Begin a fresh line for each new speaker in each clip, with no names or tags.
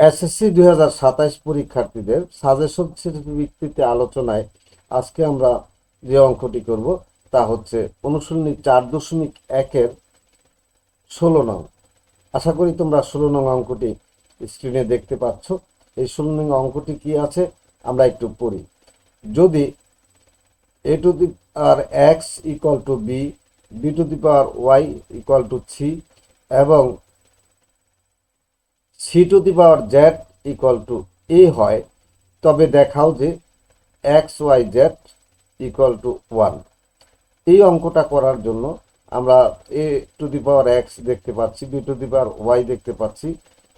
SSC 2027 পরীক্ষার্থীদের suggestion থিওরির ভিত্তিতে আলোচনায় আজকে আমরা যে অঙ্কটি করব তা হচ্ছে অনুশীলনী 4.1-এর 16 নং। আশা করি তোমরা 16 নং অঙ্কটি স্ক্রিনে দেখতে পাচ্ছ। এই 16 নং অঙ্কটি কি আছে আমরা একটু পড়ি। যদি a to the power x equal to b, b to the power y equal to c এবং c to the power z equal to a হয়, তবে দেখাও যে x y z equal to 1। এই অঙ্কটা করার জন্য আমরা a to the power x দেখতে পাচ্ছি, b to the power y দেখতে পাচ্ছি,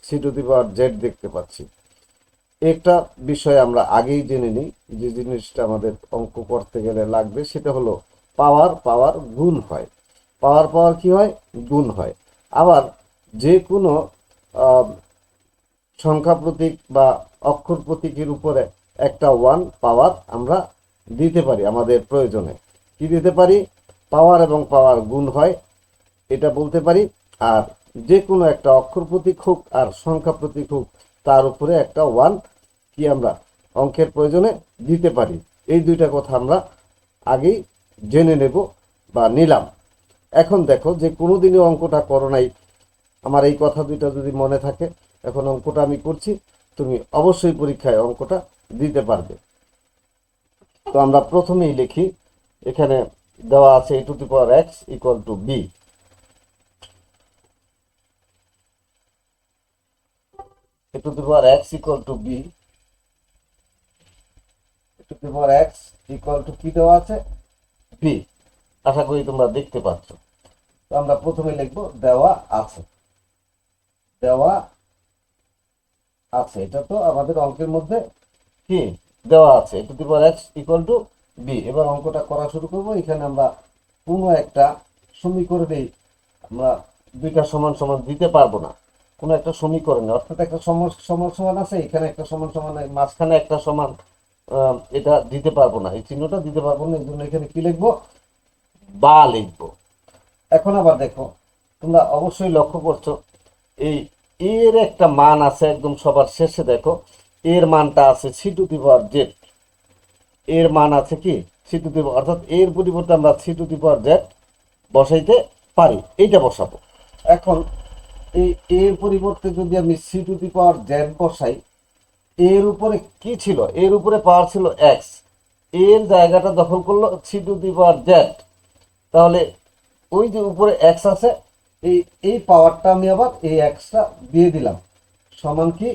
c to the power z দেখতে পাচ্ছি। একটা বিষয় আমরা আগেই জেনে নিই, যে জিনিসটা আমাদের অঙ্ক করতে গেলে লাগবে সেটা হলো পাওয়ার পাওয়ার গুণ হয়। পাওয়ার পাওয়ার কি হয়? গুণ হয়। আবার যে কোনো সংখ্যা প্রতীক বা অক্ষর প্রতীকের উপরে একটা 1 পাওয়ার আমরা দিতে পারি আমাদের প্রয়োজনে। কি দিতে পারি? পাওয়ার এবং পাওয়ার গুণ হয় এটা বলতে পারি। আর যে কোনো একটা অক্ষর প্রতীক হোক আর সংখ্যা প্রতীক হোক তার উপরে একটা 1 কি আমরা অঙ্কের প্রয়োজনে দিতে পারি। এই দুইটা কথা আমরা আগেই জেনে নেব বা নিলাম। এখন দেখো, যে কোনো দিনই অঙ্কটা করো নাই, আমার এই কথা দুইটা যদি মনে থাকে, এখন অঙ্কটা আমি করছি, তুমি অবশ্যই পরীক্ষায় অঙ্কটা দিতে পারবে। তো আমরা প্রথমেই লিখি, এখানে দেওয়া আছে a to the power x equal to b। a to the power x equal to b, a to the power x equal to কি দেওয়া আছে? b। আশা করি তোমরা দেখতে পাচ্ছ। তো আমরা প্রথমে লিখব দেওয়া আছে, দেওয়া আছে। এটা তো আমাদের অঙ্কের মধ্যে কি দেওয়া আছে, a to the power x equal to b। এবার অঙ্কটা করা শুরু করব। এখানে আমরা কোনো একটা সমীকরণেই আমরা দুইটা সমান সমান দিতে পারবো না, কোনো একটা সমীকরণে, অর্থাৎ একটা সমান সমান আছে, এখানে একটা সমান সমান, মাঝখানে একটা সমান, এটা দিতে পারবো না, এই চিহ্নটা দিতে পারবো না। এই জন্য এখানে কি লিখবো? বা লিখবো। এখন আবার দেখো, তোমরা অবশ্যই লক্ষ্য করছো এই এর একটা মান আছে একদম সবার শেষে। দেখো এর মানটা আছে c to the power z। এর মান আছে কি? c to the power, অর্থাৎ এর পরিবর্তে আমরা c to the power z বসাইতে পারি। এইটা বসাবো। এখন এই এর পরিবর্তে যদি আমি c to the power z বসাই, এর উপরে কি ছিল? এর উপরে পাওয়ার ছিল x, এর জায়গাটা দখল করলো c to the power z। তাহলে ওই যে উপরে x আছে, এই পাওয়ারটা আমি আবার এই এক্সটা দিয়ে দিলাম, সমান কি?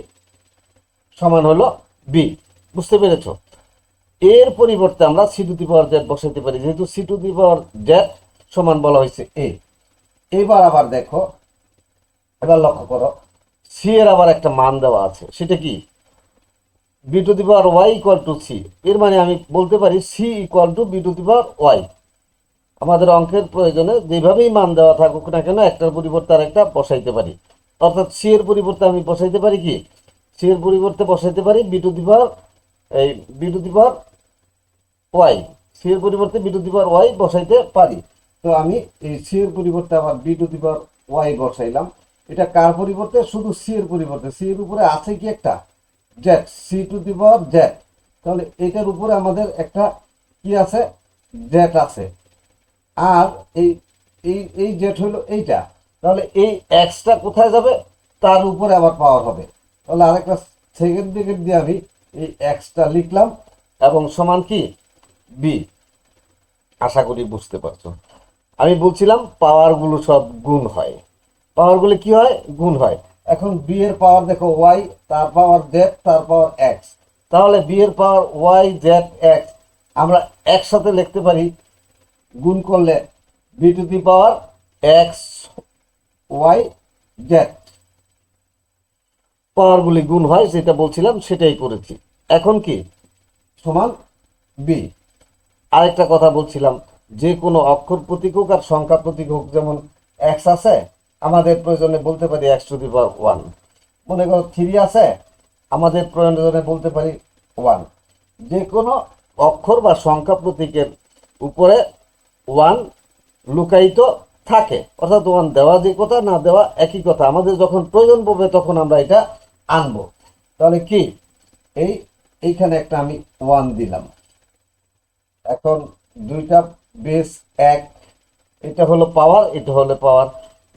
সমান হলো b। বুঝতে পেরেছো? এর পরিবর্তে আমরা c to the power z বসাইতে পারি, যেহেতু c to the power z সমান বলা হয়েছে a। এবার আবার দেখো, এবার লক্ষ্য করো, c এর আবার একটা মান দেওয়া আছে, সেটা কি? b to the power y equal to c। এর মানে আমি বলতে পারি c equal to b to the power y। আমাদের অঙ্কের প্রয়োজনে যেভাবেই মান দেওয়া থাকুক না কেন, একটার পরিবর্তে আর একটা বসাইতে পারি। অর্থাৎ সি এর পরিবর্তে আমি বসাইতে পারি কি? সি এর পরিবর্তে বসাইতে পারি বি টু দি পাওয়ার, এই B to the power Y. C এর পরিবর্তে B to the power Y বসাইতে পারি। তো আমি এই সি এর পরিবর্তে আবার B to the power Y বসাইলাম। এটা কার পরিবর্তে? শুধু সি এর পরিবর্তে। সি এর উপরে আছে কি একটা Z, C to the power Z. তাহলে এটার উপরে আমাদের একটা কি আছে? জেড আছে। আর এই এই এই জেড হলো এইটা। তাহলে এই এক্সটা কোথায় যাবে? তার উপরে আবার পাওয়ার হবে। তাহলে আরেকটা সেকেন্ড ব্র্যাকেট দিয়ে আমি এই এক্সটা লিখলাম এবং সমান কি? বি। আশা করি বুঝতে পারছো। আমি বলছিলাম পাওয়ারগুলো সব গুণ হয়। পাওয়ারগুলো কি হয়? গুণ হয়। এখন বি এর পাওয়ার দেখো ওয়াই, তার পাওয়ার জেড, তার পাওয়ার এক্স। তাহলে বি এর পাওয়ার ওয়াই জেড এক্স আমরা একসাথে লিখতে পারি, গুণ করলে B to the power X Y Z. পাওয়ারগুলি গুণ হয়, যেটা বলছিলাম সেটাই করেছি। এখন কি? সমান বি। আরেকটা কথা বলছিলাম, যে কোনো অক্ষর প্রতীক হোক আর সংখ্যা প্রতীক হোক, যেমন এক্স আছে, আমাদের প্রয়োজনে বলতে পারি x two the power one. মনে করো থ্রি আছে, আমাদের প্রয়োজনে বলতে পারি ওয়ান। যে কোনো অক্ষর বা সংখ্যা প্রতীকের উপরে ওয়ান লুকায়িত থাকে, অর্থাৎ ওয়ান দেওয়া যে কথা না দেওয়া একই কথা। আমাদের যখন প্রয়োজন পড়বে তখন আমরা এটা আনবো। তাহলে কি এইখানে একটা আমি 1 দিলাম। এখন দুইটা বেস এক, এটা হলো পাওয়ার, এটা হলো পাওয়ার।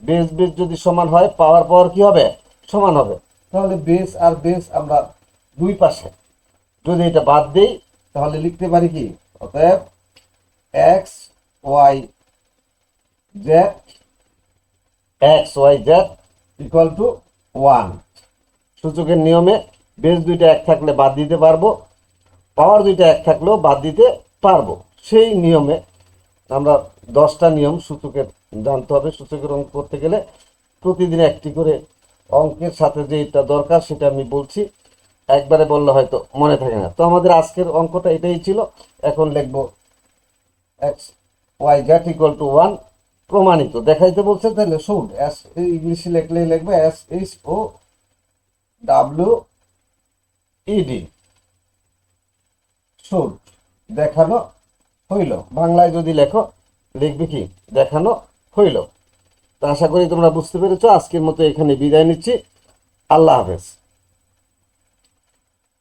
বেস বেস যদি সমান হয়, পাওয়ার পাওয়ার কি হবে? সমান হবে। তাহলে বেস আর বেস আমরা দুই পাশে যদি এটা বাদ দেই, তাহলে লিখতে পারি কি? অতএব X Y Z equal to 1। সূচকের নিয়মে বেস দুইটা এক থাকলে বাদ দিতে পারবো, পাওয়ার দুইটা এক থাকলেও বাদ দিতে পারবো। সেই নিয়মে আমরা 10টা নিয়ম সূচকের জানতে হবে। সূচকের অঙ্ক করতে গেলে প্রতিদিন একটি করে অঙ্কের সাথে যেটা দরকার সেটা আমি বলছি, একবারে বললে হয়তো মনে থাকে না। তো আমাদের আজকের অঙ্কটা এটাই ছিল। এখন লিখবো X Y Z equal to 1 প্রমাণিত। দেখাইতে বলছে, তাহলে শুড এস ইংলিশে লিখলেই লিখবে S H O W E D, should, দেখানো হইল। বাংলায় যদি লেখো লিখবে কি? দেখানো হইল। তো আশা করি তোমরা বুঝতে পেরেছো। আজকের মতো এখানে বিদায় নিচ্ছি। আল্লাহ হাফেজ।